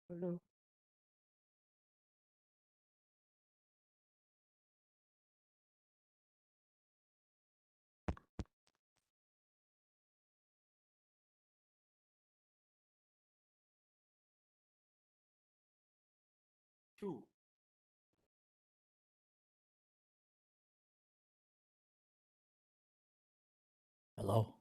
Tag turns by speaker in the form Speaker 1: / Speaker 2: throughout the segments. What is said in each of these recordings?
Speaker 1: Hello.
Speaker 2: Two. Hello.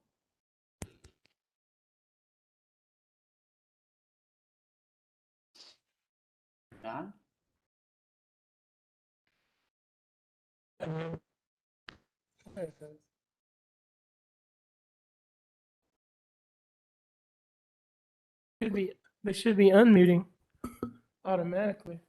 Speaker 2: Don?
Speaker 1: There it goes. They should be unmuting automatically.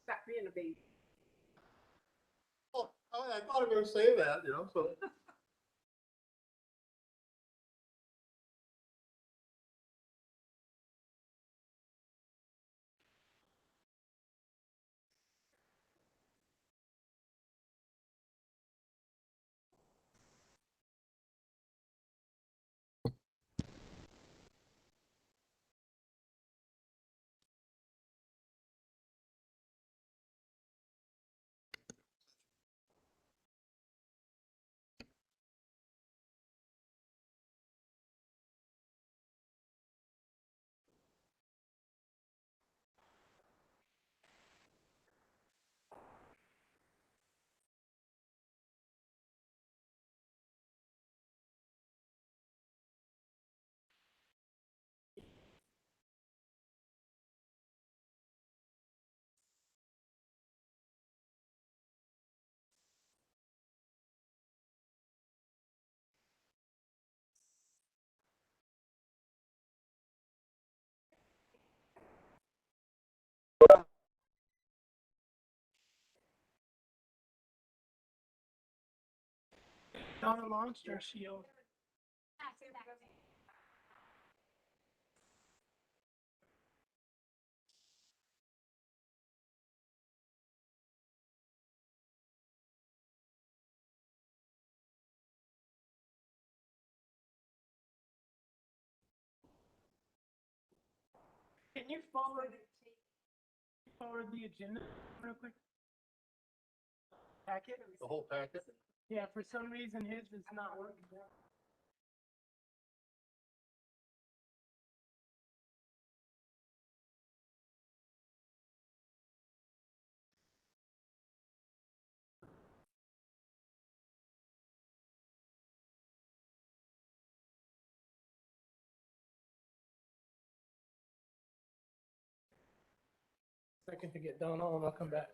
Speaker 3: Stop being a baby.
Speaker 2: Oh, I thought I was going to say that, so.
Speaker 1: Donna launched her shield. Can you forward the agenda real quick? Packet?
Speaker 2: The whole packet?
Speaker 1: Yeah, for some reason his is not working. Second to get Donna on, I'll come back.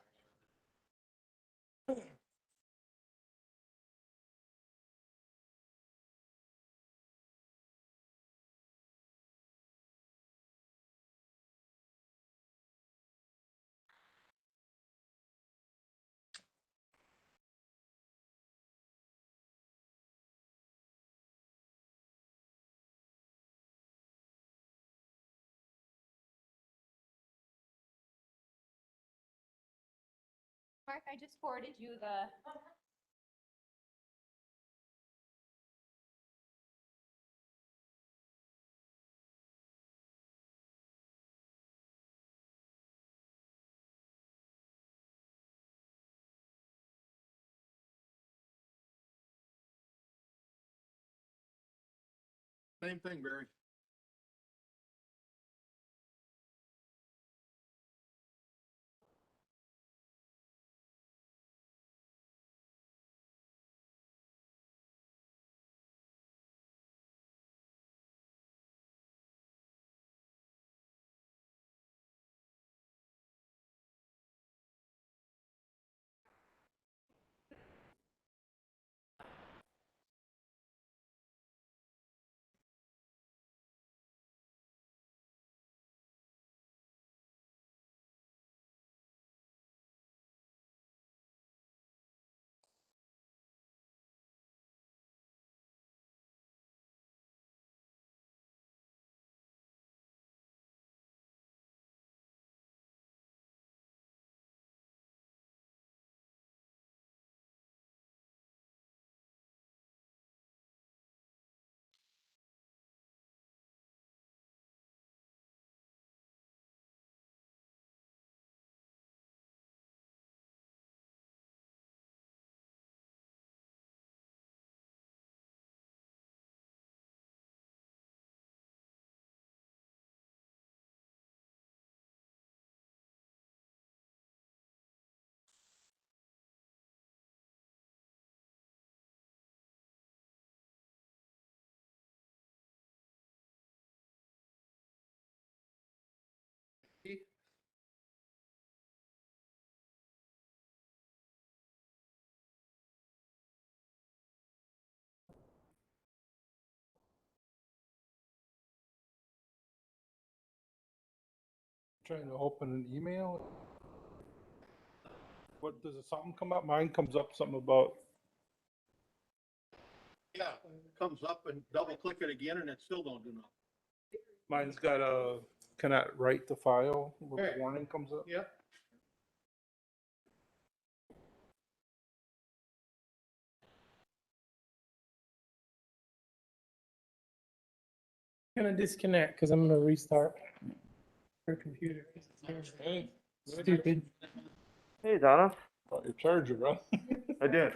Speaker 4: Mark, I just forwarded you the
Speaker 2: Same thing, Barry.
Speaker 3: Trying to open an email. What, does it, something come up? Mine comes up something about,
Speaker 2: Yeah, it comes up and double click it again and it still don't do nothing.
Speaker 3: mine's got a, cannot write the file, a
Speaker 2: Okay.
Speaker 3: warning comes up.
Speaker 2: Yeah.
Speaker 1: I'm gonna disconnect because I'm gonna restart her computer.
Speaker 3: Hey,
Speaker 1: Stupid.
Speaker 5: Hey, Donna.
Speaker 3: got your charger, huh?
Speaker 5: I did.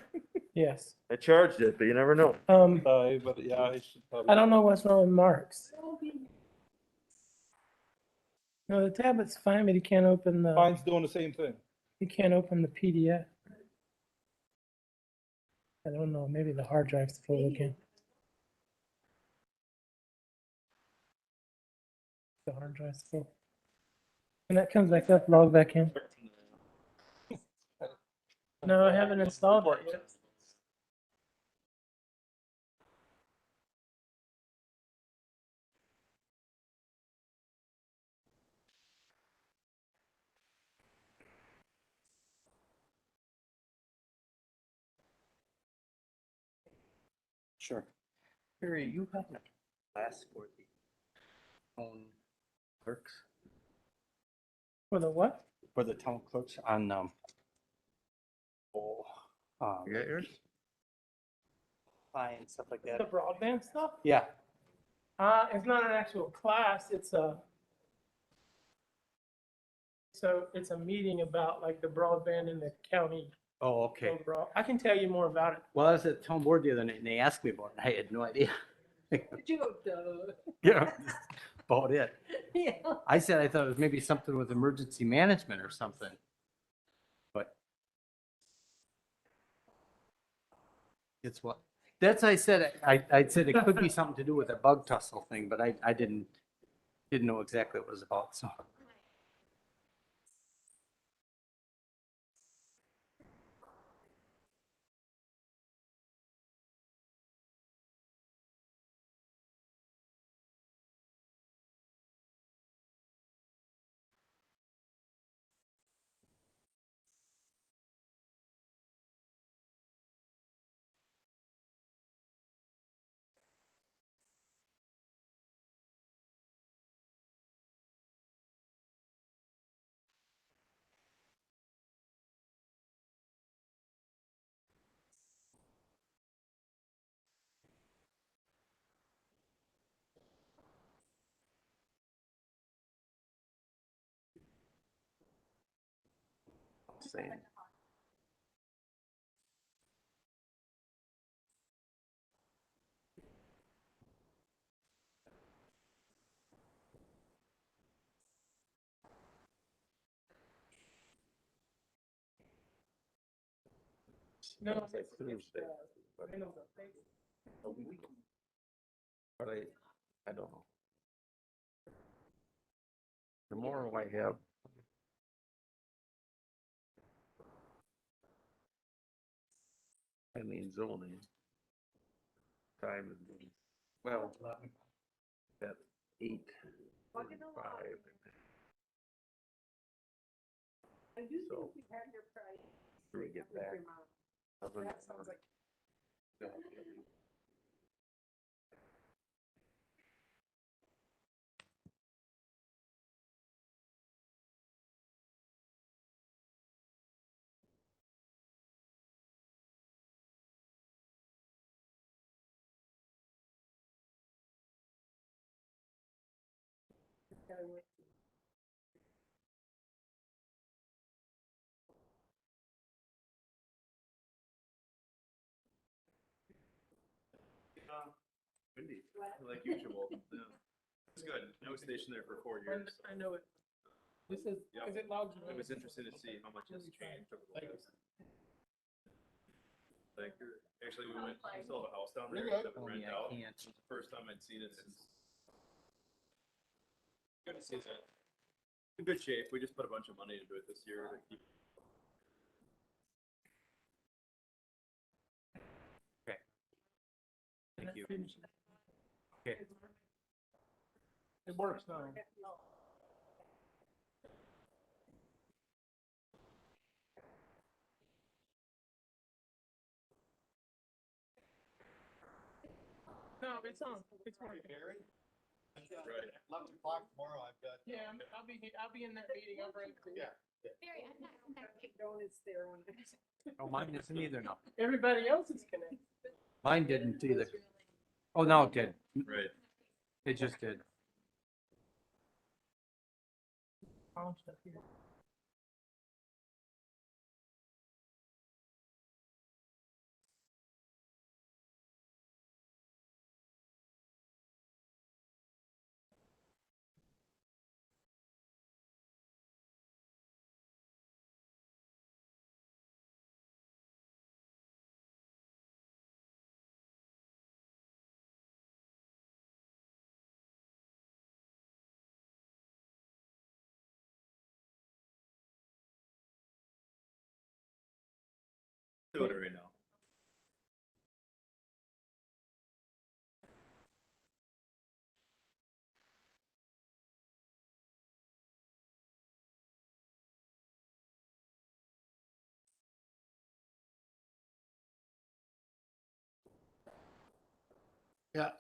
Speaker 1: Yes.
Speaker 5: I charged it, but you never know.
Speaker 3: But yeah, I should probably.
Speaker 1: I don't know what's wrong with Mark's. No, the tablet's fine, but he can't open the,
Speaker 3: Mine's doing the same thing.
Speaker 1: he can't open the PDF. I don't know, maybe the hard drive's full again. The hard drive's full. And that comes back up, log back in. No, I haven't installed it yet.
Speaker 6: Sure. Barry, you have a class for the town clerks,
Speaker 1: For the what?
Speaker 6: for the town clerks on,
Speaker 5: You got yours?
Speaker 6: and stuff like
Speaker 1: The
Speaker 6: that.
Speaker 1: broadband stuff?
Speaker 6: Yeah,
Speaker 1: It's not an actual class, it's a, so it's a meeting about like the broadband in the county
Speaker 6: oh, okay.
Speaker 1: overall. I can tell you more about it.
Speaker 6: Well, I was at town board the other night and they asked me about it. I had no idea.
Speaker 7: Did you go, duh?
Speaker 6: Yeah, about it.
Speaker 7: Yeah.
Speaker 6: I said I thought it was maybe something with emergency management or something. But it's what, that's, I said, I said it could be something to do with the bug tussle thing, but I didn't know exactly what it was about, so.
Speaker 5: Same.
Speaker 1: No,
Speaker 5: It's like Thursday, a week. But I don't know. Tomorrow I have. I mean zoning. Time is, well, at 8:45. So, do we get back?
Speaker 7: That sounds like.
Speaker 8: Windy, like usual. Yeah. It's good. I was stationed there for 4 years.
Speaker 1: I know it. This is,
Speaker 8: Yeah.
Speaker 1: because it logs.
Speaker 8: It was interesting to see how much has changed over the years. Like, actually, we still have a house down there that we
Speaker 6: Oh,
Speaker 8: rent
Speaker 6: yeah,
Speaker 8: out.
Speaker 6: I can't.
Speaker 8: It's the first time I'd seen it since. Good to see that. In good shape. We just put a bunch of money into it this year to keep.
Speaker 6: Thank you. Okay.
Speaker 3: It works now. No, it's on. It's on.
Speaker 8: Right.
Speaker 2: 11 o'clock tomorrow, I've got.
Speaker 3: Yeah, I'll be in that meeting. I'll bring it.
Speaker 2: Yeah.
Speaker 4: Barry, I'm not connected.
Speaker 7: Donuts there when I.
Speaker 6: Oh, mine isn't either now.
Speaker 3: Everybody else is connected.
Speaker 6: Mine didn't either. Oh, no, it did.
Speaker 8: Right.
Speaker 6: It just did.
Speaker 3: Found stuff here.
Speaker 8: Doing it right now.
Speaker 2: Yeah.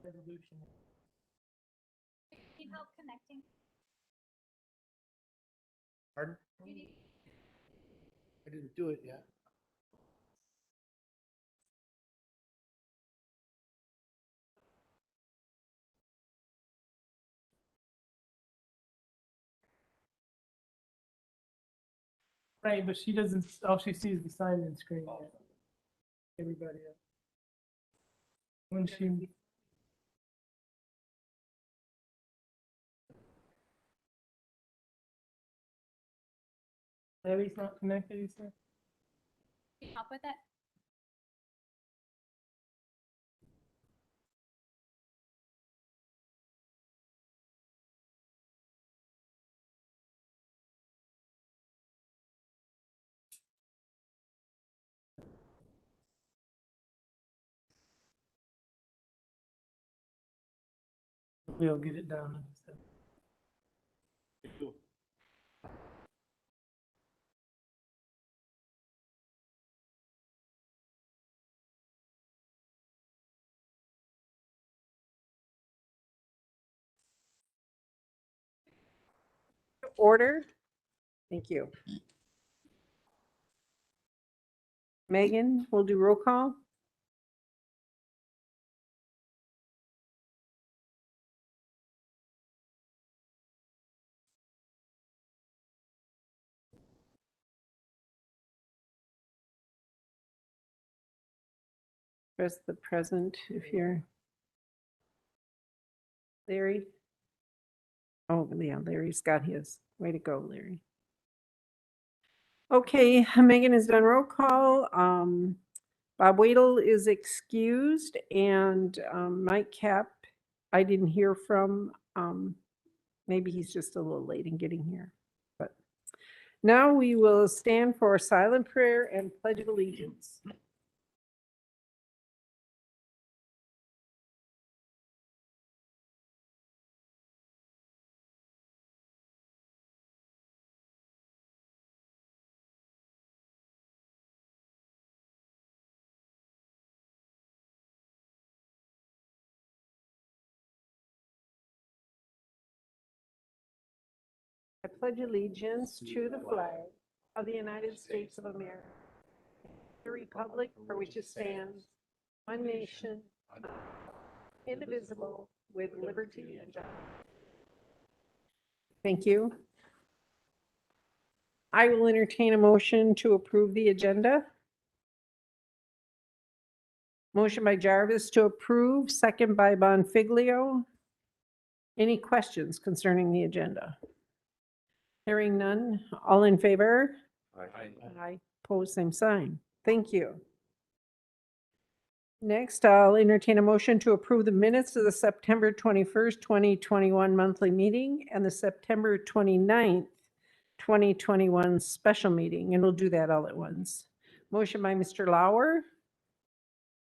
Speaker 3: Resolution.
Speaker 4: Need help connecting?
Speaker 2: Pardon?
Speaker 4: You need
Speaker 2: I didn't do it yet.
Speaker 1: Right, but she doesn't, all she sees is the sign-in screen. yet. Everybody else. When she. Larry's not connected, you said?
Speaker 4: help with it?
Speaker 1: We'll get it down.
Speaker 7: Order. Thank you. Megan, we'll do roll call. Press the present if you're. Larry. Oh, yeah, Larry's got his. Way to go, Larry. Okay, Megan has done roll call. Bob Wadle is excused and Mike Cap, I didn't hear from. Maybe he's just a little late in getting here. But now we will stand for silent prayer and pledge of allegiance. I pledge allegiance to the flag of the United States of America, the republic for which it stands, one nation, indivisible, with liberty and justice. Thank you. I will entertain a motion to approve the agenda. Motion by Jarvis to approve, second by Bonfiglio. Any questions concerning the agenda? Hearing none, all in favor?
Speaker 5: Aye.
Speaker 7: Aye. Pose same sign. Thank you. Next, I'll entertain a motion to approve the minutes of the September 21st, 2021 monthly meeting and the September 29th, 2021 special meeting, and we'll do that all at once. Motion by Mr. Lauer,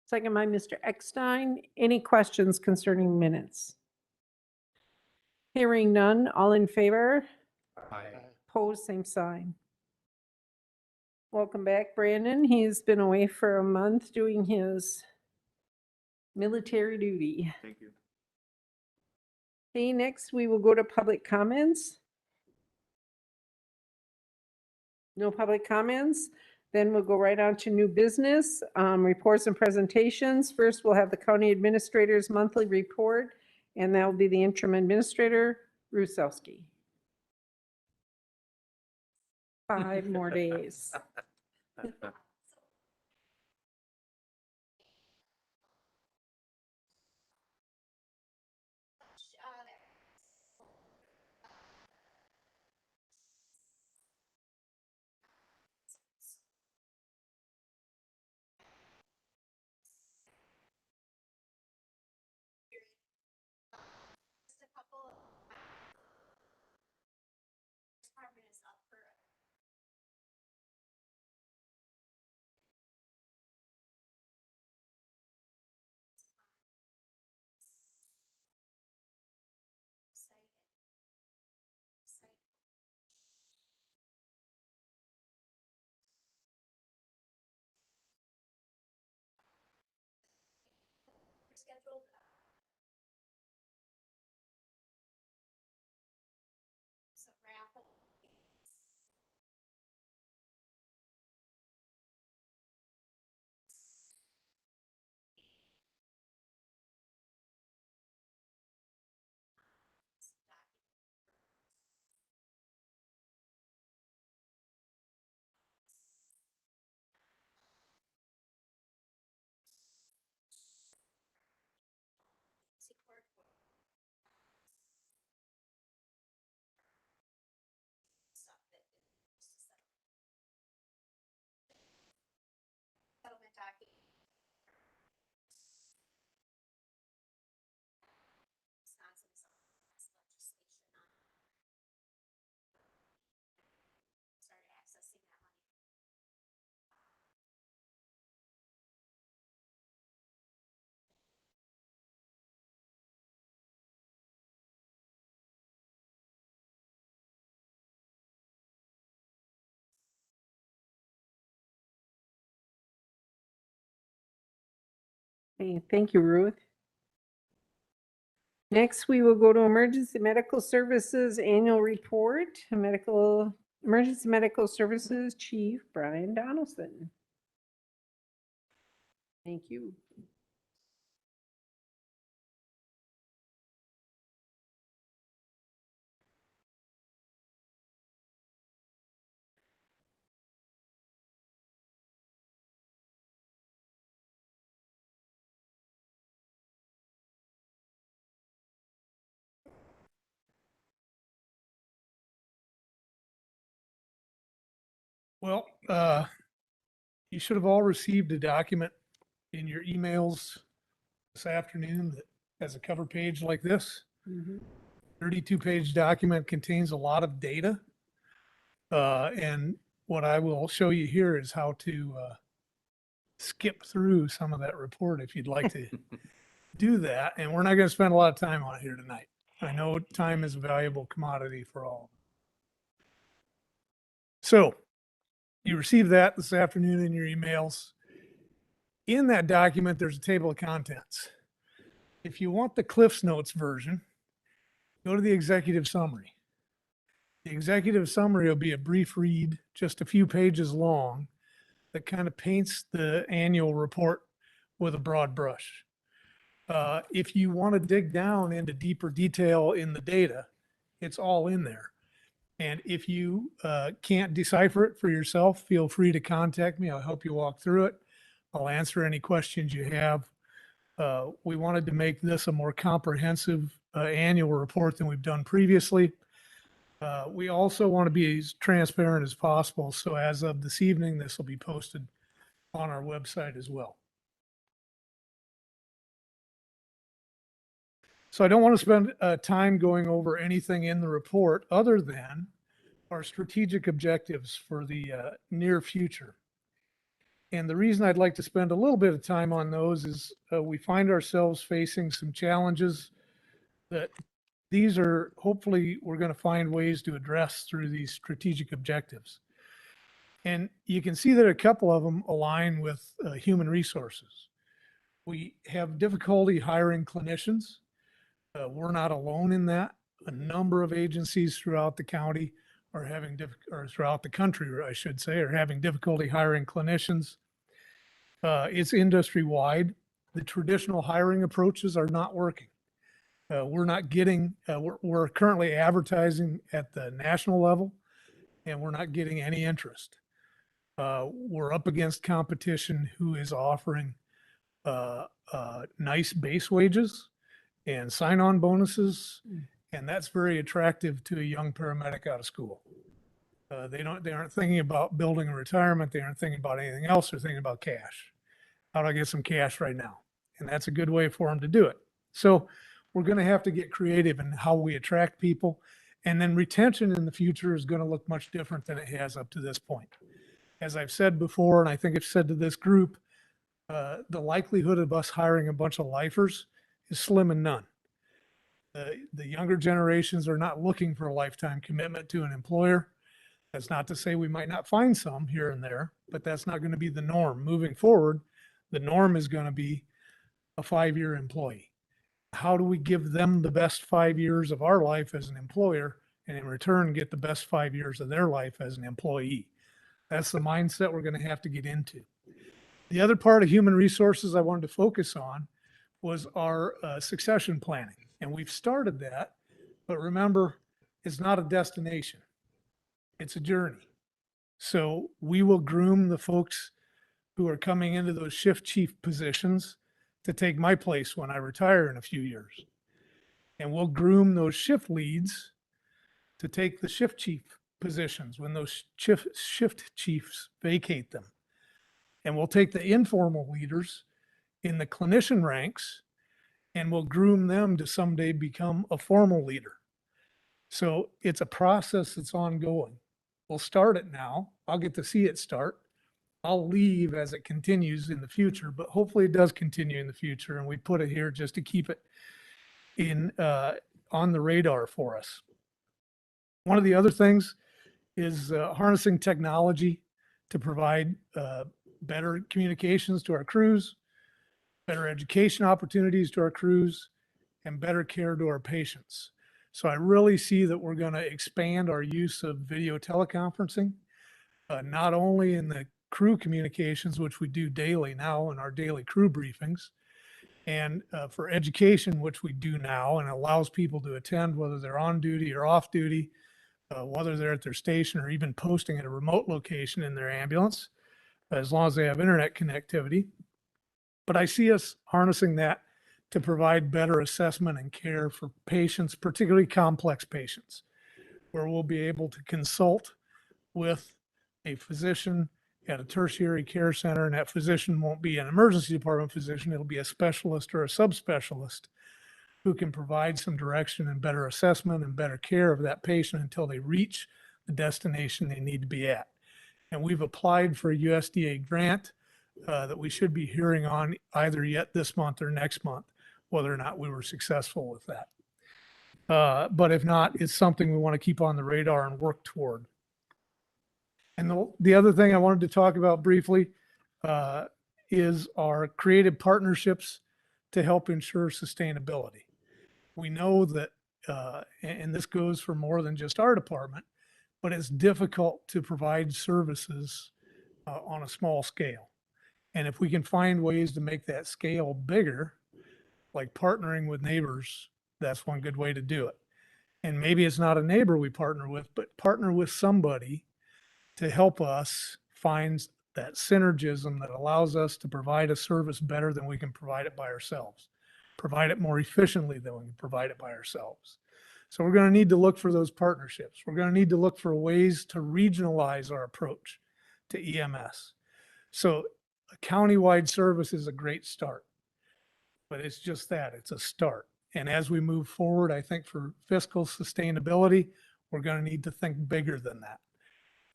Speaker 7: second by Mr. Eckstein. Any questions concerning minutes? Hearing none, all in favor? Opposed, same sign. Welcome back, Brandon. He's been away for a month doing his military duty.
Speaker 8: Thank you.
Speaker 7: Okay, next we will go to public comments. No public comments? Then we'll go right on to new business, reports and presentations. First, we'll have the county administrator's monthly report, and that will be the interim administrator, Rusowski. 5 more days.
Speaker 4: Just a couple of. Department is up for. Scheduled. Some raffle. Settlement document. Wisconsin's legislation on. Started accessing that money.
Speaker 7: Okay, thank you, Ruth. Next, we will go to Emergency Medical Services Annual Report, Emergency Medical Services Chief Brian Donaldson. Thank you.
Speaker 1: Well, you should have all received a document in your emails this afternoon that has a cover page like this. 32-page document contains a lot of data. And what I will show you here is how to skip through some of that report if you'd like to do that. And we're not going to spend a lot of time on it here tonight. I know time is a valuable commodity for all. So you received that this afternoon in your emails. In that document, there's a table of contents. If you want the Cliff's Notes version, go to the executive summary. The executive summary will be a brief read, just a few pages long, that kind of paints the annual report with a broad brush. If you want to dig down into deeper detail in the data, it's all in there. And if you can't decipher it for yourself, feel free to contact me. I'll help you walk through it. I'll answer any questions you have. We wanted to make this a more comprehensive annual report than we've done previously. We also want to be as transparent as possible. So as of this evening, this will be posted on our website as well. So I don't want to spend time going over anything in the report other than our strategic objectives for the near future. And the reason I'd like to spend a little bit of time on those is we find ourselves facing some challenges that these are hopefully we're going to find ways to address through these strategic objectives. And you can see that a couple of them align with human resources. We have difficulty hiring clinicians. We're not alone in that. A number of agencies throughout the county are having or throughout the country, I should say, are having difficulty hiring clinicians. It's industry wide. The traditional hiring approaches are not working. We're not getting, we're currently advertising at the national level and we're not getting any interest. We're up against competition who is offering nice base wages and sign-on bonuses, and that's very attractive to a young paramedic out of school. They aren't thinking about building a retirement. They aren't thinking about anything else. They're thinking about cash. How do I get some cash right now? And that's a good way for them to do it. So we're going to have to get creative in how we attract people. And then retention in the future is going to look much different than it has up to this point. As I've said before, and I think I've said to this group, the likelihood of us hiring a bunch of lifers is slim and none. The younger generations are not looking for a lifetime commitment to an employer. That's not to say we might not find some here and there, but that's not going to be the norm. Moving forward, the norm is going to be a 5-year employee. How do we give them the best 5 years of our life as an employer and in return get the best 5 years of their life as an employee? That's the mindset we're going to have to get into. The other part of human resources I wanted to focus on was our succession planning. And we've started that, but remember, it's not a destination. It's a journey. So we will groom the folks who are coming into those shift chief positions to take my place when I retire in a few years. And we'll groom those shift leads to take the shift chief positions when those shift chiefs vacate them. And we'll take the informal leaders in the clinician ranks and we'll groom them to someday become a formal leader. So it's a process that's ongoing. We'll start it now. I'll get to see it start. I'll leave as it continues in the future, but hopefully it does continue in the future. And we put it here just to keep it in on the radar for us. One of the other things is harnessing technology to provide better communications to our crews, better education opportunities to our crews, and better care to our patients. So I really see that we're going to expand our use of video teleconferencing, not only in the crew communications, which we do daily now in our daily crew briefings, and for education, which we do now, and allows people to attend whether they're on duty or off duty, whether they're at their station or even posting at a remote location in their ambulance, as long as they have internet connectivity. But I see us harnessing that to provide better assessment and care for patients, particularly complex patients, where we'll be able to consult with a physician at a tertiary care center, and that physician won't be an emergency department physician, it'll be a specialist or a subspecialist who can provide some direction and better assessment and better care of that patient until they reach the destination they need to be at. And we've applied for a USDA grant that we should be hearing on either yet this month or next month, whether or not we were successful with that. But if not, it's something we want to keep on the radar and work toward. And the other thing I wanted to talk about briefly is our creative partnerships to help ensure sustainability. We know that, and this goes for more than just our department, but it's difficult to provide services on a small scale. And if we can find ways to make that scale bigger, like partnering with neighbors, that's one good way to do it. And maybe it's not a neighbor we partner with, but partner with somebody to help us find that synergism that allows us to provide a service better than we can provide it by ourselves, provide it more efficiently than we can provide it by ourselves. So we're going to need to look for those partnerships. We're going to need to look for ways to regionalize our approach to EMS. So a countywide service is a great start, but it's just that, it's a start. And as we move forward, I think for fiscal sustainability, we're going to need to think bigger than that.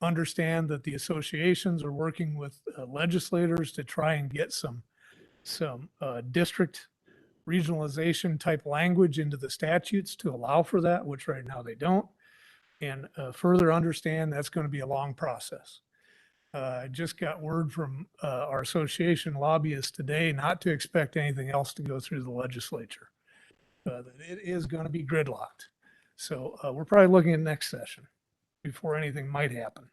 Speaker 1: Understand that the associations are working with legislators to try and get some district regionalization type language into the statutes to allow for that, which right now they don't. And further understand that's going to be a long process. I just got word from our association lobbyists today not to expect anything else to go through the legislature. That it is going to be gridlocked. So we're probably looking at next session before anything might happen.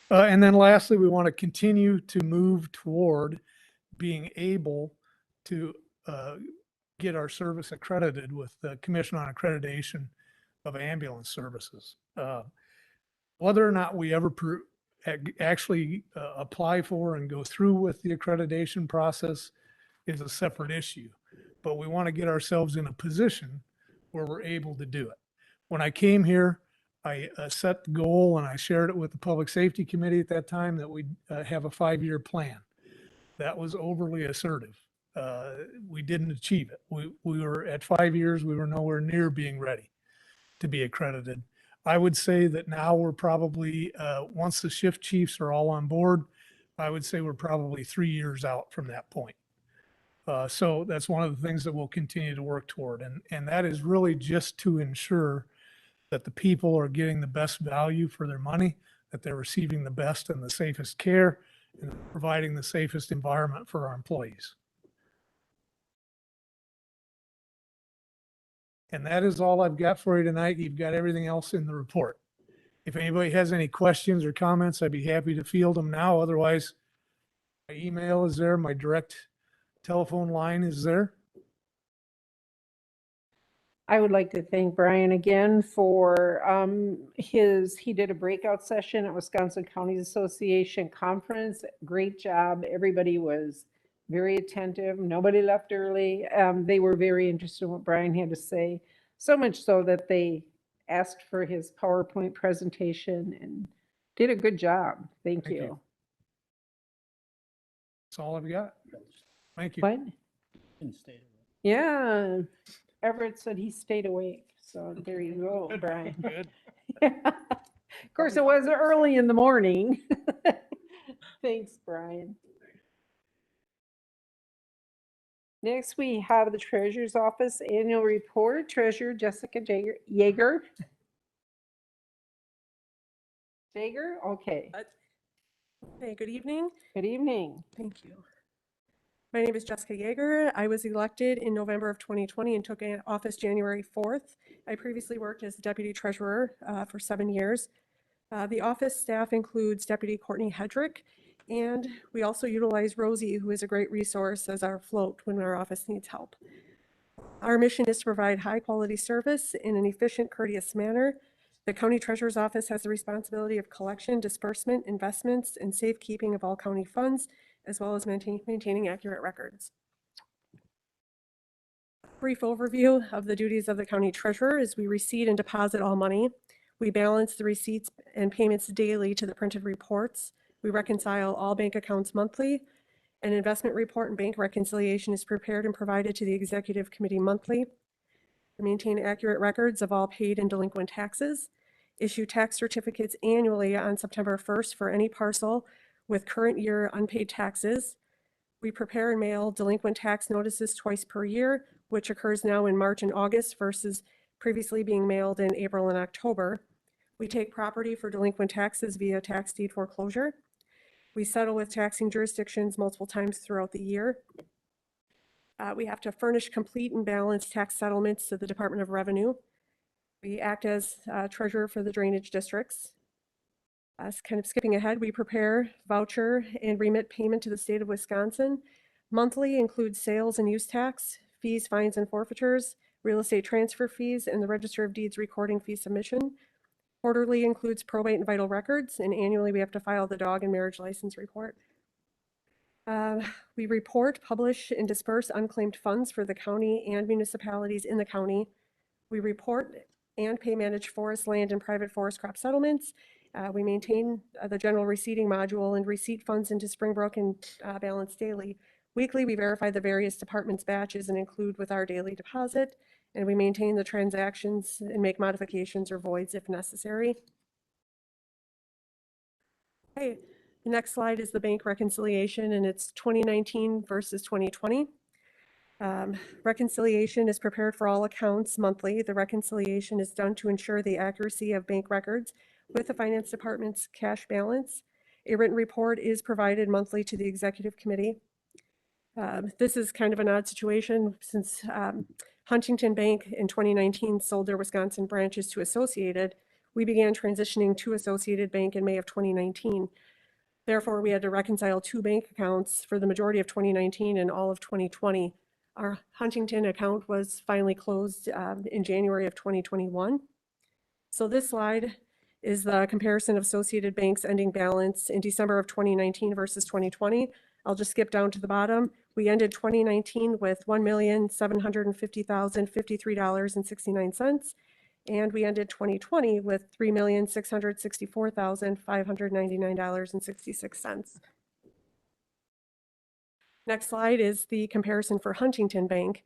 Speaker 1: And then lastly, we want to continue to move toward being able to get our service accredited with the Commission on Accreditation of Ambulance Services. Whether or not we ever actually apply for and go through with the accreditation process is a separate issue, but we want to get ourselves in a position where we're able to do it. When I came here, I set the goal and I shared it with the Public Safety Committee at that time that we'd have a 5-year plan. That was overly assertive. We didn't achieve it. We were at 5 years, we were nowhere near being ready to be accredited. I would say that now we're probably, once the shift chiefs are all on board, I would say we're probably 3 years out from that point. So that's one of the things that we'll continue to work toward. And that is really just to ensure that the people are getting the best value for their money, that they're receiving the best and the safest care, and providing the safest environment for our employees. And that is all I've got for you tonight. You've got everything else in the report. If anybody has any questions or comments, I'd be happy to field them now. Otherwise, my email is there. My direct telephone line is there.
Speaker 7: I would like to thank Brian again for he did a breakout session at Wisconsin Counties Association Conference. Great job. Everybody was very attentive. Nobody left early. They were very interested in what Brian had to say, so much so that they asked for his PowerPoint presentation and did a good job. Thank
Speaker 1: Thank
Speaker 7: you.
Speaker 1: you. That's all I've got. Thank you.
Speaker 7: What? Yeah. Everett said he stayed awake. So there you go, Brian.
Speaker 1: Good.
Speaker 7: Of course, it was early in the morning. Thanks, Brian. Next, we have the Treasurer's Office Annual Report. Treasurer Jessica Yeager. Jaeger? Okay.
Speaker 9: Hey, good evening.
Speaker 7: Good evening.
Speaker 9: Thank you. My name is Jessica Yeager. I was elected in November of 2020 and took office January 4th. I previously worked as Deputy Treasurer for 7 years. The office staff includes Deputy Courtney Hedrick, and we also utilize Rosie, who is a great resource as our float when our office needs help. Our mission is to provide high-quality service in an efficient, courteous manner. The County Treasurer's Office has the responsibility of collection, disbursement, investments, and safekeeping of all county funds, as well as maintaining accurate records. Brief overview of the duties of the County Treasurer is we receipt and deposit all money. We balance the receipts and payments daily to the printed reports. We reconcile all bank accounts monthly. An investment report and bank reconciliation is prepared and provided to the Executive Committee monthly. We maintain accurate records of all paid and delinquent taxes. Issue tax certificates annually on September 1st for any parcel with current year unpaid taxes. We prepare and mail delinquent tax notices twice per year, which occurs now in March and August versus previously being mailed in April and October. We take property for delinquent taxes via tax deed foreclosure. We settle with taxing jurisdictions multiple times throughout the year. We have to furnish complete and balanced tax settlements to the Department of Revenue. We act as treasurer for the drainage districts. Kind of skipping ahead, we prepare voucher and remit payment to the state of Wisconsin. Monthly includes sales and use tax, fees, fines, and forfeitures, real estate transfer fees, and the Register of Deeds recording fee submission. Quarterly includes probate and vital records, and annually we have to file the dog and marriage license report. We report, publish, and disperse unclaimed funds for the county and municipalities in the county. We report and pay managed forest land and private forest crop settlements. We maintain the general receipting module and receipt funds into Springbrook and balance daily. Weekly, we verify the various departments' batches and include with our daily deposit, and we maintain the transactions and make modifications or voids if necessary. Okay, the next slide is the bank reconciliation, and it's 2019 versus 2020. Reconciliation is prepared for all accounts monthly. The reconciliation is done to ensure the accuracy of bank records with the finance department's cash balance. A written report is provided monthly to the executive committee. This is kind of an odd situation since Huntington Bank in 2019 sold their Wisconsin branches to Associated. We began transitioning to Associated Bank in May of 2019. Therefore, we had to reconcile two bank accounts for the majority of 2019 and all of 2020. Our Huntington account was finally closed in January of 2021. So this slide is the comparison of Associated Bank's ending balance in December of 2019 versus 2020. I'll just skip down to the bottom. We ended 2019 with $1,750,053.69. And we ended 2020 with $3,664,599.66. Next slide is the comparison for Huntington Bank.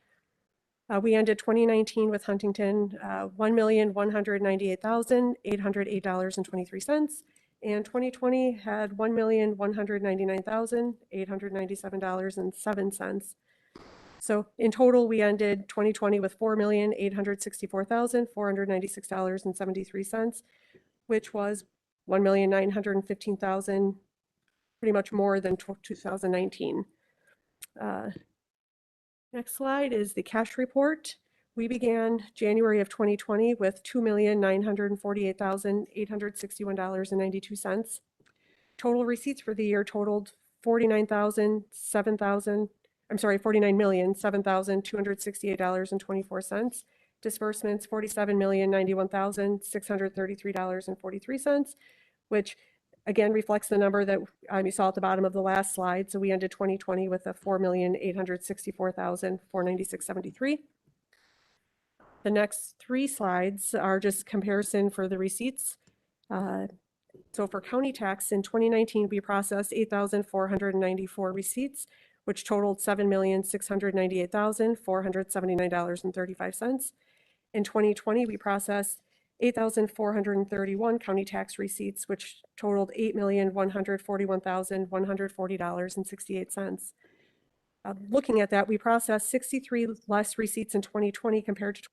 Speaker 9: We ended 2019 with Huntington $1,198,808.23. And 2020 had $1,199,897.07. So in total, we ended 2020 with $4,864,496.73, which was $1,915,000, pretty much more than 2019. Next slide is the cash report. We began January of 2020 with $2,948,861.92. Total receipts for the year totaled $49,007,268.24. Disbursements, $47,091,633.43, which again reflects the number that you saw at the bottom of the last slide. So we ended 2020 with a $4,864,496.73. The next three slides are just comparison for the receipts. So for county tax in 2019, we processed 8,494 receipts, which totaled $7,698,479.35. In 2020, we processed 8,431 county tax receipts, which totaled $8,141,140.68. Looking at that, we processed 63 less receipts in 2020 compared to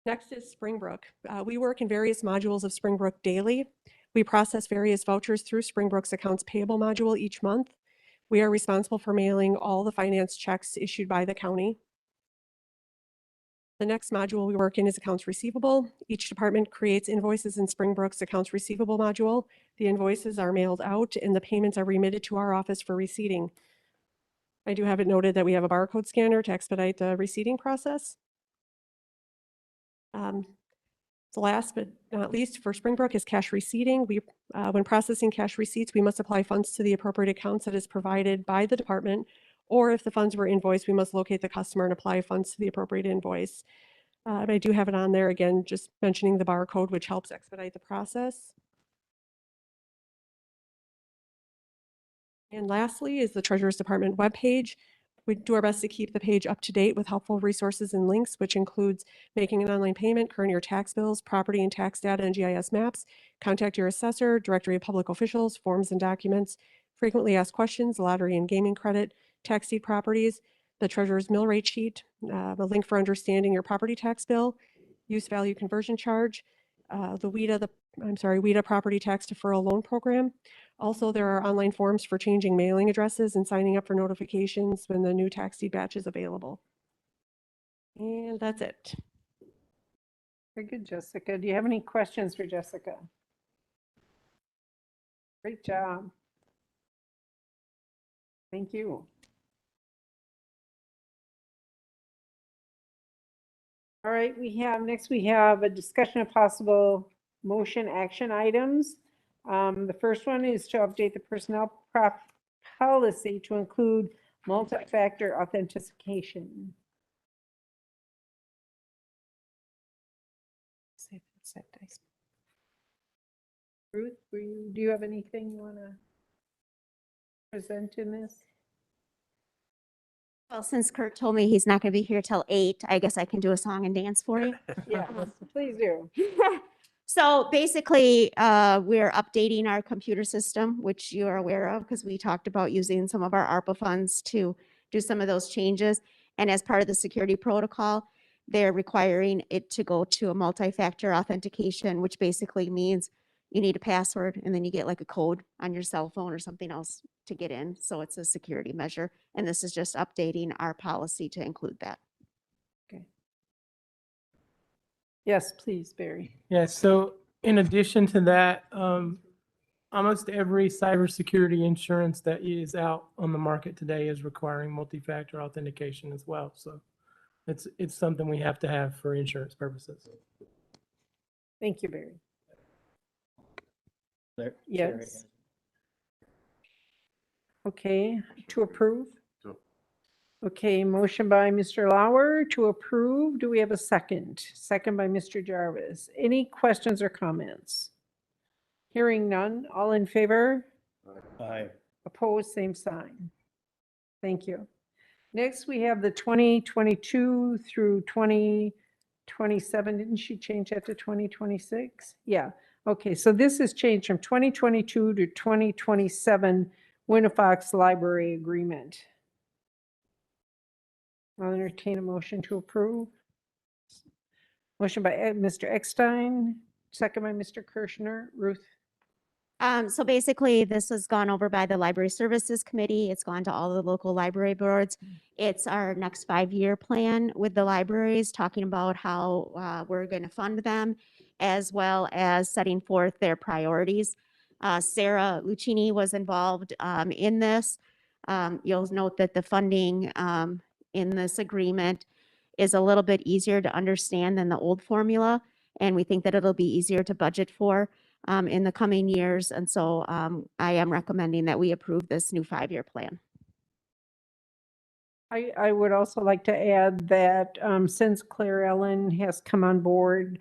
Speaker 9: Next is Springbrook. We work in various modules of Springbrook daily. We process various vouchers through Springbrook's accounts payable module each month. We are responsible for mailing all the finance checks issued by the county. The next module we work in is accounts receivable. Each department creates invoices in Springbrook's accounts receivable module. The invoices are mailed out and the payments are remitted to our office for receipting. I do have it noted that we have a barcode scanner to expedite the receipting process. The last but not least for Springbrook is cash receipting. When processing cash receipts, we must apply funds to the appropriate accounts that is provided by the department, or if the funds were invoiced, we must locate the customer and apply funds to the appropriate invoice. I do have it on there again, just mentioning the barcode, which helps expedite the process. And lastly is the Treasurer's Department webpage. We do our best to keep the page up to date with helpful resources and links, which includes making an online payment, current year tax bills, property and tax data and GIS maps, contact your assessor, directory of public officials, forms and documents, frequently asked questions, lottery and gaming credit, tax deed properties, the treasurer's mill rate sheet, the link for understanding your property tax bill, use value conversion charge, the WIDA property tax deferral loan program. Also, there are online forms for changing mailing addresses and signing up for notifications when the new tax deed batch is available. And that's it.
Speaker 7: Very good, Jessica. Do you have any questions for Jessica? Great job. Thank you. All right, next we have a discussion of possible motion action items. The first one is to update the personnel policy to include multi-factor authentication. Ruth, do you have anything you want to present in this?
Speaker 4: Well, since Kurt told me he's not going to be here till 8, I guess I can do a song and dance for you.
Speaker 7: Yeah, please do.
Speaker 4: So basically, we're updating our computer system, which you are aware of because we talked about using some of our ARPA funds to do some of those changes. And as part of the security protocol, they're requiring it to go to a multi-factor authentication, which basically means you need a password and then you get like a code on your cell phone or something else to get in. So it's a security measure. And this is just updating our policy to include that.
Speaker 7: Okay. Yes, please, Barry.
Speaker 10: Yeah, so in addition to that, almost every cybersecurity insurance that is out on the market today is requiring multi-factor authentication as well. So it's something we have to have for insurance purposes.
Speaker 7: Thank you, Barry.
Speaker 6: There-
Speaker 7: Yes. Okay, to approve? Okay, motion by Mr. Lauer to approve. Do we have a second? Second by Mr. Jarvis. Any questions or comments? Hearing none, all in favor?
Speaker 6: Aye.
Speaker 7: Opposed, same sign. Thank you. Next, we have the 2022 through 2027. Didn't she change that to 2026? Yeah. Okay, so this has changed from 2022 to 2027 Winnifox Library Agreement. I'll entertain a motion to approve. Motion by Mr. Eckstein, second by Mr. Kirschner. Ruth?
Speaker 4: So basically, this has gone over by the Library Services Committee. It's gone to all the local library boards. It's our next 5-year plan with the libraries, talking about how we're going to fund them, as well as setting forth their priorities. Sarah Lucchini was involved in this. You'll note that the funding in this agreement is a little bit easier to understand than the old formula, and we think that it'll be easier to budget for in the coming years. And so I am recommending that we approve this new 5-year plan.
Speaker 7: I would also like to add that since Claire Ellen has come on board,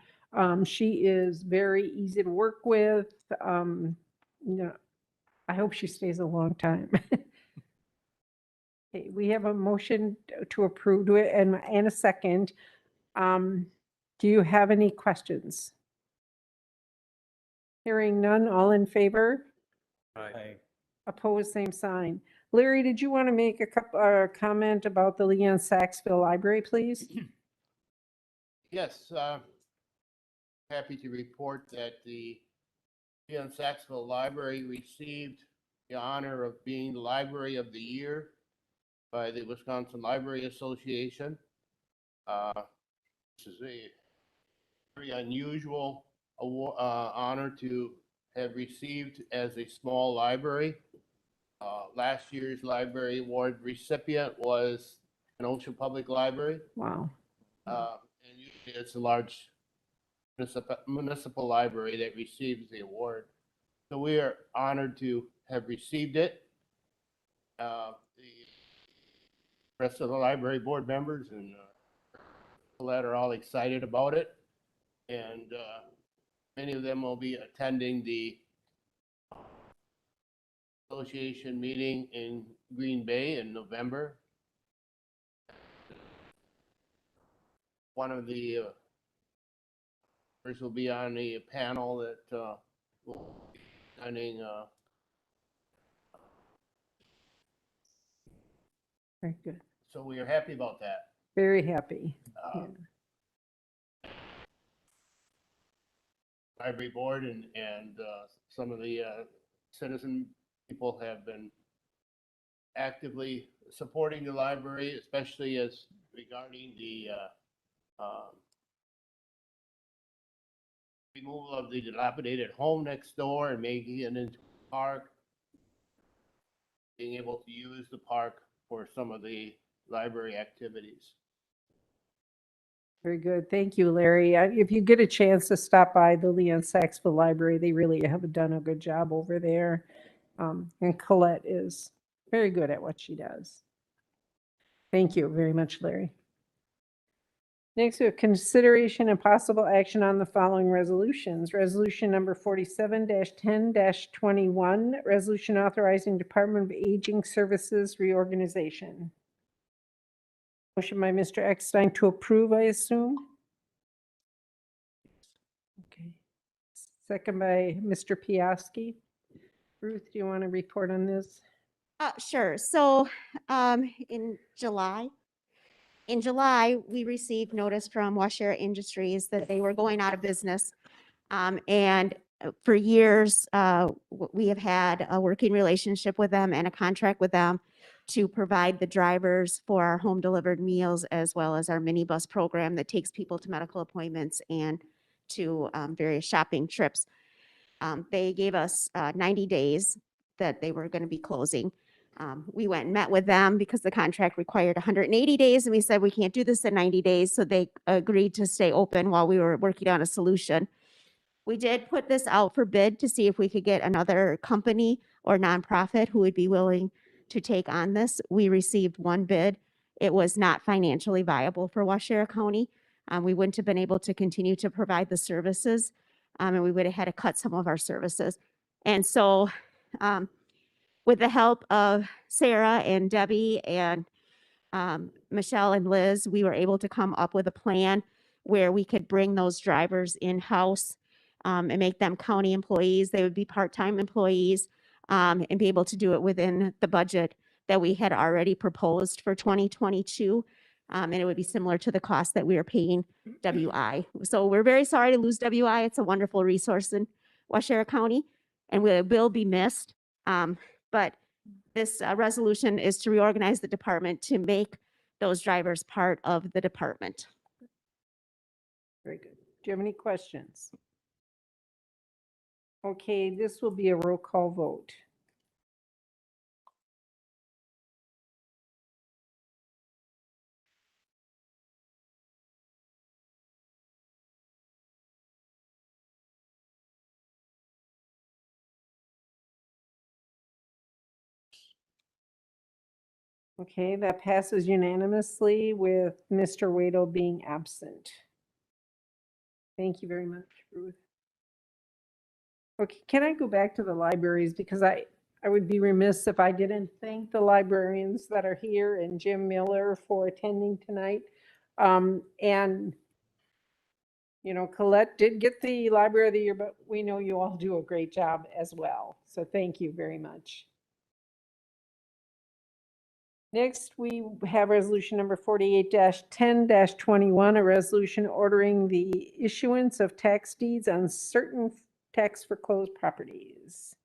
Speaker 7: she is very easy to work with. I hope she stays a long time. Okay, we have a motion to approve it and a second. Do you have any questions? Hearing none, all in favor?
Speaker 6: Aye.
Speaker 7: Opposed, same sign. Larry, did you want to make a comment about the Leon Saxville Library, please?
Speaker 2: Yes, happy to report that the Leon Saxville Library received the honor of being the Library of the Year by the Wisconsin Library Association. This is a very unusual honor to have received as a small library. Last year's library award recipient was an Ocean Public Library.
Speaker 7: Wow.
Speaker 2: And usually it's a large municipal library that receives the award. So we are honored to have received it. The rest of the library board members and Colette are all excited about it. And many of them will be attending the association meeting in Green Bay in November. One of the members will be on the panel that will be presenting
Speaker 7: Very good.
Speaker 2: so we are happy about that.
Speaker 7: Very happy.
Speaker 2: Uh,
Speaker 7: Yeah.
Speaker 2: Library board and some of the citizen people have been actively supporting the library, especially as regarding the removal of the dilapidated home next door and making it into a park. Being able to use the park for some of the library activities.
Speaker 7: Very good. Thank you, Larry. If you get a chance to stop by the Leon Saxville Library, they really have done a good job over there. And Colette is very good at what she does. Thank you very much, Larry. Next, we have consideration and possible action on the following resolutions. Resolution number 47-10-21, resolution authorizing Department of Aging Services reorganization. Motion by Mr. Eckstein to approve, I assume? Okay. Second by Mr. Piaski. Ruth, do you want to report on this?
Speaker 4: Sure. So, in July, we received notice from Waushara Industries that they were going out of business. And for years, we have had a working relationship with them and a contract with them to provide the drivers for our home delivered meals, as well as our minibus program that takes people to medical appointments and to various shopping trips. They gave us 90 days that they were going to be closing. We went and met with them because the contract required 180 days, and we said we can't do this in 90 days. So they agreed to stay open while we were working on a solution. We did put this out for bid to see if we could get another company or nonprofit who would be willing to take on this. We received one bid. It was not financially viable for Waushara County. We wouldn't have been able to continue to provide the services, and we would have had to cut some of our services. And so, with the help of Sarah and Debbie and Michelle and Liz, we were able to come up with a plan where we could bring those drivers in-house and make them county employees. They would be part-time employees and be able to do it within the budget that we had already proposed for 2022. And it would be similar to the cost that we are paying WI. So we're very sorry to lose WI. It's a wonderful resource in Waushara County, and we will be missed. But this resolution is to reorganize the department to make those drivers part of the department.
Speaker 7: Very good. Do you have any questions? Okay, this will be a roll call vote. Okay, that passes unanimously with Mr. Waddle being absent. Thank you very much, Ruth. Okay, can I go back to the libraries? Because I would be remiss if I didn't thank the librarians that are here and Jim Miller for attending tonight. And, you know, Colette did get the Library of the Year, but we know you all do a great job as well. So thank you very much. Next, we have resolution number 48-10-21, a resolution ordering the issuance of tax deeds on certain tax foreclosed properties.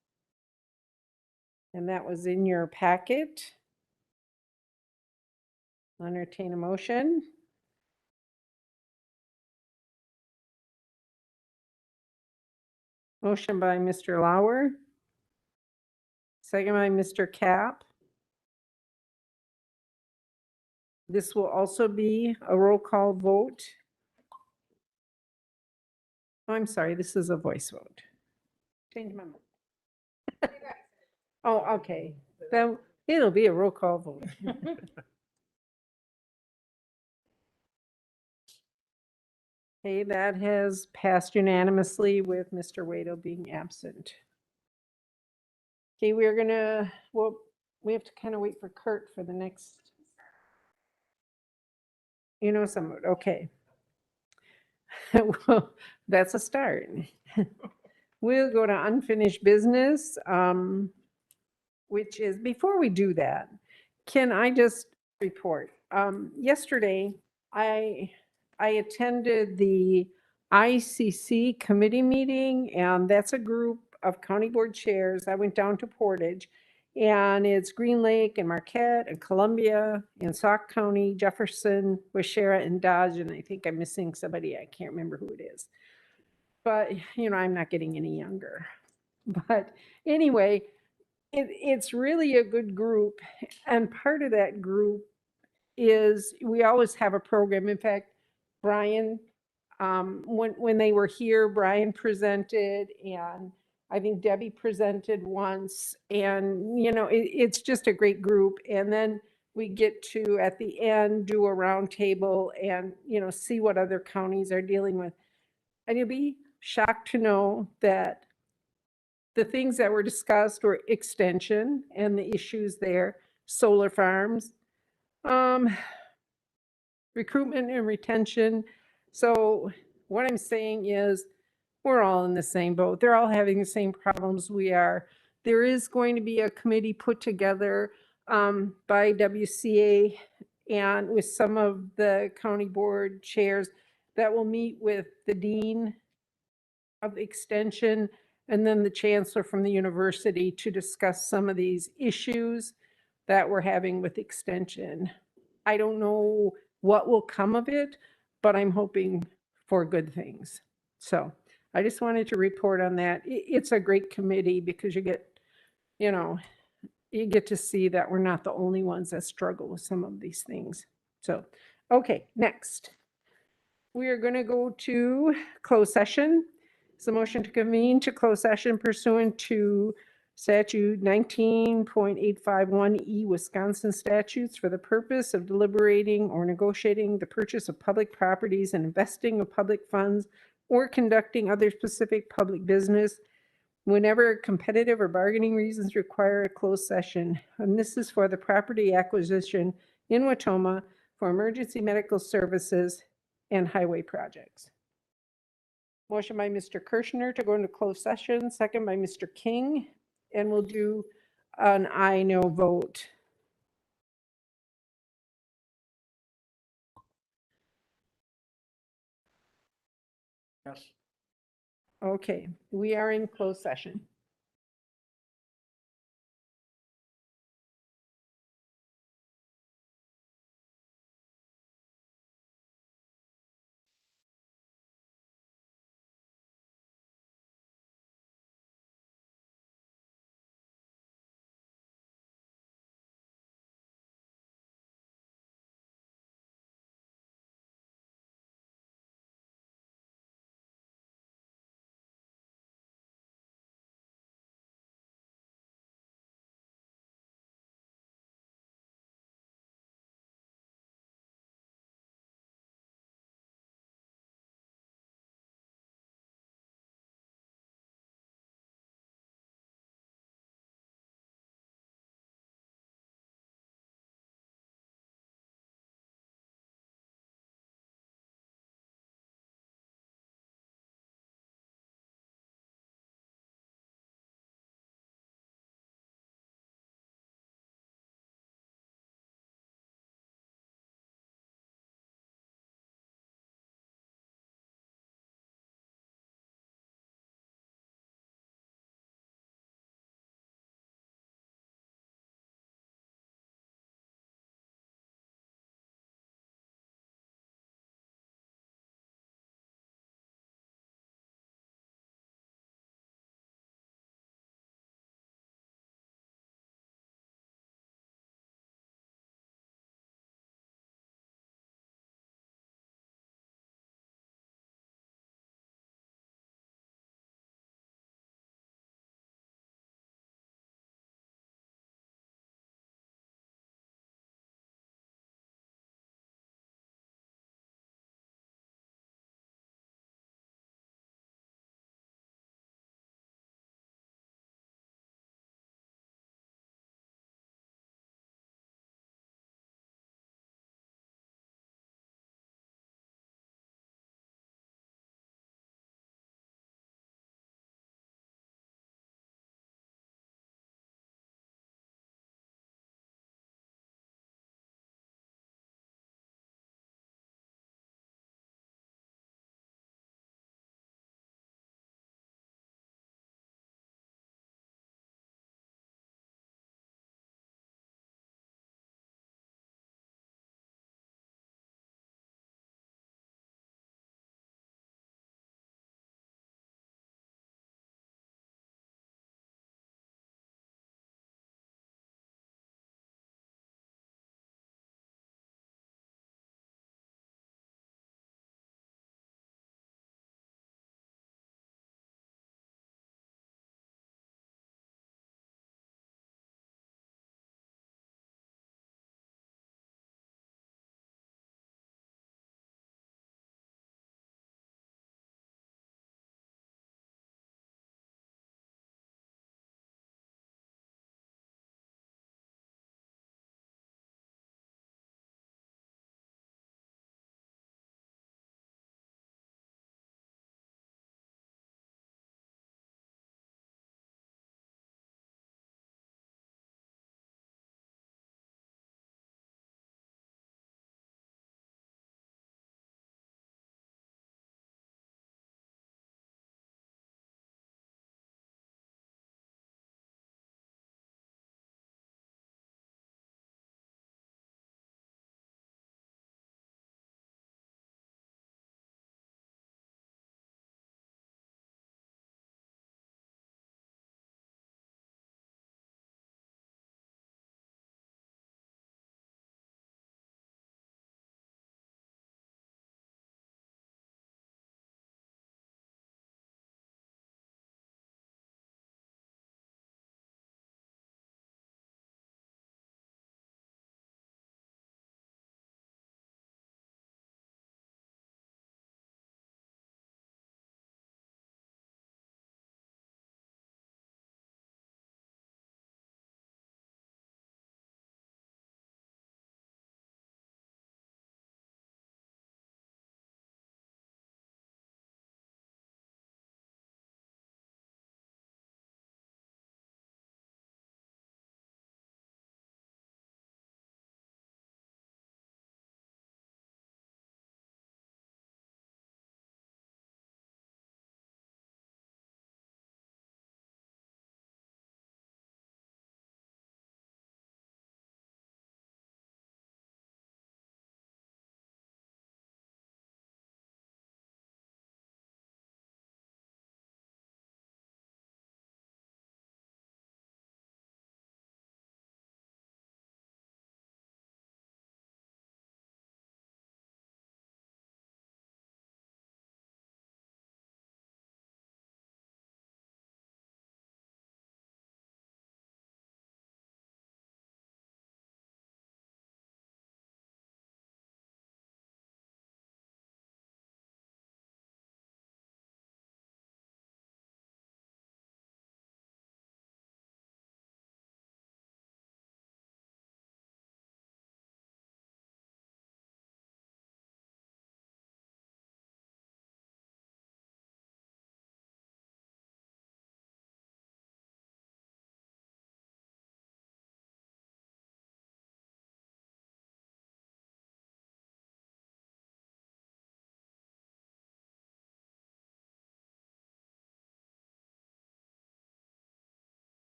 Speaker 7: And that was in your packet. I'll entertain a motion. Motion by Mr. Lauer. Second by Mr. Cap. This will also be a roll call vote. Oh, I'm sorry, this is a voice vote. Change my mind. Oh, okay. Then it'll be a roll call vote. Okay, that has passed unanimously with Mr. Waito being absent. Okay, we're gonna, well, we have to kind of wait for Kurt for the next. You know, some, okay. Well, that's a start. We'll go to unfinished business, which is, before we do that, can I just report? Yesterday, I attended the ICC committee meeting, and that's a group of county board chairs. I went down to Portage, and it's Green Lake and Marquette and Columbia and Sauk County, Jefferson, Waushara, and Dodge, and I think I'm missing somebody. I can't remember who it is. But, you know, I'm not getting any younger. But anyway, it's really a good group. And part of that group is we always have a program. In fact, Brian, when they were here, Brian presented, and I think Debbie presented once. And, you know, it's just a great group. And then we get to, at the end, do a roundtable and, you know, see what other counties are dealing with. And you'll be shocked to know that the things that were discussed were extension and the issues there, solar farms, recruitment and retention. So what I'm saying is we're all in the same boat. They're all having the same problems we are. There is going to be a committee put together by WCA and with some of the county board chairs that will meet with the dean of extension and then the chancellor from the university to discuss some of these issues that we're having with extension. I don't know what will come of it, but I'm hoping for good things. So I just wanted to report on that. It's a great committee because you get, you know, you get to see that we're not the only ones that struggle with some of these things. So, okay, next. We are going to go to closed session. It's a motion to convene to closed session pursuant to statute 19.851E Wisconsin statutes for the purpose of deliberating or negotiating the purchase of public properties and investing of public funds or conducting other specific public business whenever competitive or bargaining reasons require a closed session. And this is for the property acquisition in Watoma for emergency medical services and highway projects. Motion by Mr. Kirschner to go into closed session, second by Mr. King, and we'll do an aye, no vote.
Speaker 6: Yes.
Speaker 7: Okay, we are in closed session.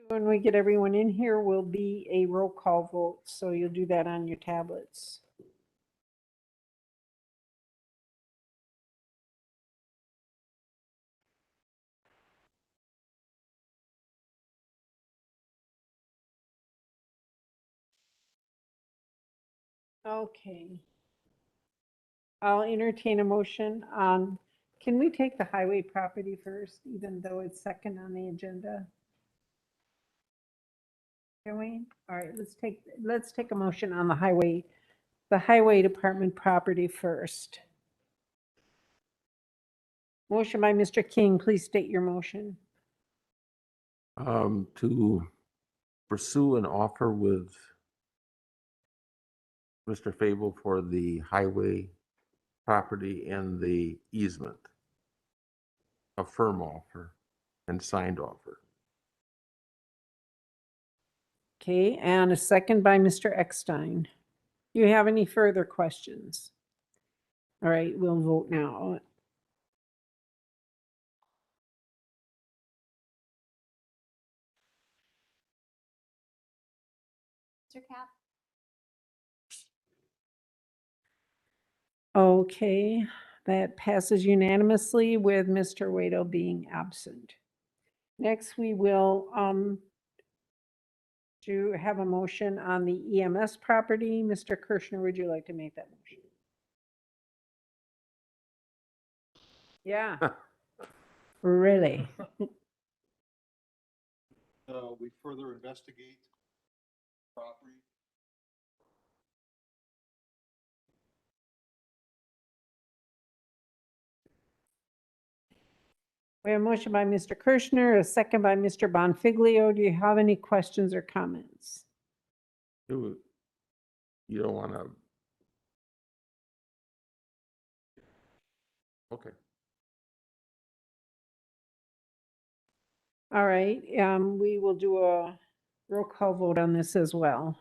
Speaker 7: When we get everyone in here, will be a roll call vote, so you'll do that on your tablets. Okay. I'll entertain a motion on, can we take the highway property first, even though it's second on the agenda? Can we? All right, let's take a motion on the highway department property first. Motion by Mr. King, please state your motion.
Speaker 11: To pursue an offer with Mr. Fable for the highway property and the easement. A firm offer and signed offer.
Speaker 7: Okay, and a second by Mr. Eckstein. Do you have any further questions? All right, we'll vote now.
Speaker 4: Mr. Cap?
Speaker 7: Okay, that passes unanimously with Mr. Waddell being absent. Next, we will have a motion on the EMS property. Mr. Kirschner, would you like to make that motion? Yeah. Really?
Speaker 8: We further investigate property.
Speaker 7: We have a motion by Mr. Kirschner, a second by Mr. Bonfiglio. Do you have any questions or comments?
Speaker 11: You don't want to. Okay.
Speaker 7: All right, we will do a roll call vote on this as well.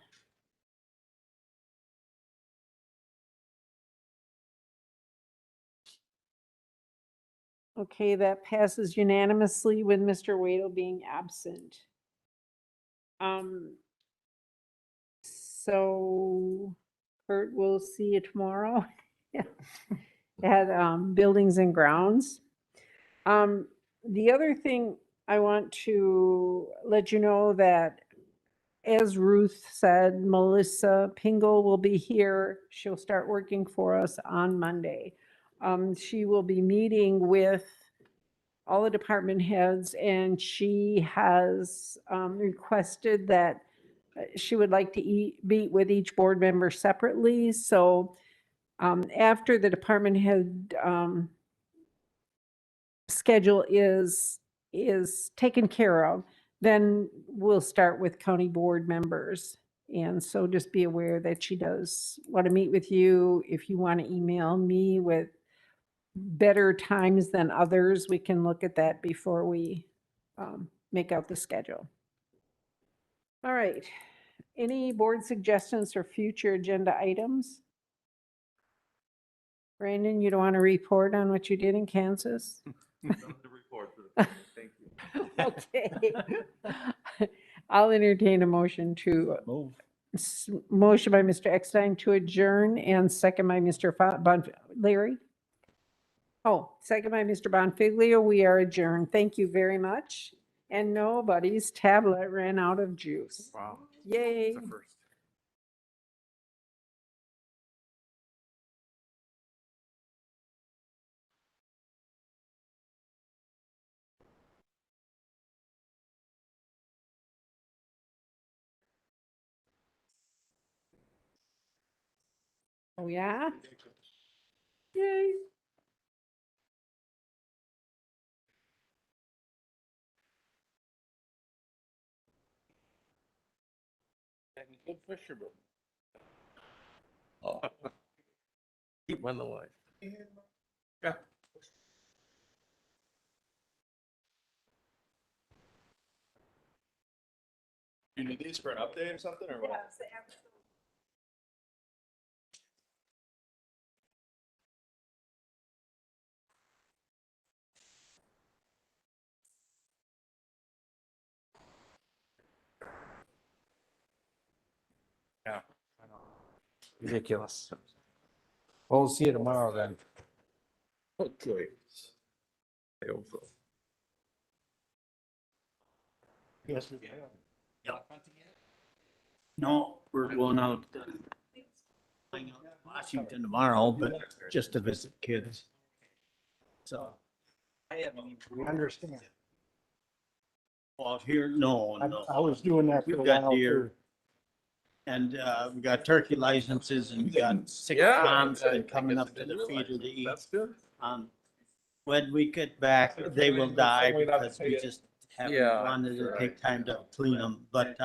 Speaker 7: Okay, that passes unanimously with Mr. Waddell being absent. So Kurt, we'll see you tomorrow at Buildings and Grounds. The other thing I want to let you know that, as Ruth said, Melissa Pingle will be here. She'll start working for us on Monday. She will be meeting with all the department heads, and she has requested that she would like to meet with each board member separately. So after the department head schedule is taken care of, then we'll start with county board members. And so just be aware that she does want to meet with you. If you want to email me with better times than others, we can look at that before we make out the schedule. All right. Any board suggestions for future agenda items? Brandon, you don't want to report on what you did in Kansas?
Speaker 8: Nothing to report for the thank you.
Speaker 7: Okay. I'll entertain a motion to, motion by Mr. Eckstein to adjourn and second by Mr. Larry? Oh, second by Mr. Bonfiglio. We are adjourned. Thank you very much. And nobody's tablet ran out of juice.
Speaker 6: Wow.
Speaker 7: Yay.
Speaker 6: It's a first.
Speaker 7: Oh, yeah? Yay.
Speaker 11: Oh. Keep on the line.
Speaker 3: Yeah.
Speaker 8: You need these for an update or something, or what?
Speaker 6: Yeah. Ridiculous. We'll see you tomorrow then.
Speaker 11: Okay. I hope so.
Speaker 12: Yes. Yeah. No, we're going out to Washington tomorrow, but just to visit kids. So.
Speaker 13: We understand.
Speaker 12: Well, here, no,
Speaker 13: I
Speaker 12: no.
Speaker 13: was doing that for a
Speaker 12: We've got
Speaker 13: while
Speaker 12: deer.
Speaker 13: too.
Speaker 12: And we got turkey licenses and we got 6
Speaker 11: Yeah.
Speaker 12: ponds been coming up to the feeder to eat.
Speaker 11: That's good.
Speaker 12: When we get back, they will die
Speaker 3: Wait, I'll
Speaker 12: because
Speaker 3: say
Speaker 12: we
Speaker 3: it.
Speaker 12: just haven't
Speaker 11: Yeah,
Speaker 12: wanted to
Speaker 11: right.
Speaker 12: take time to clean them. But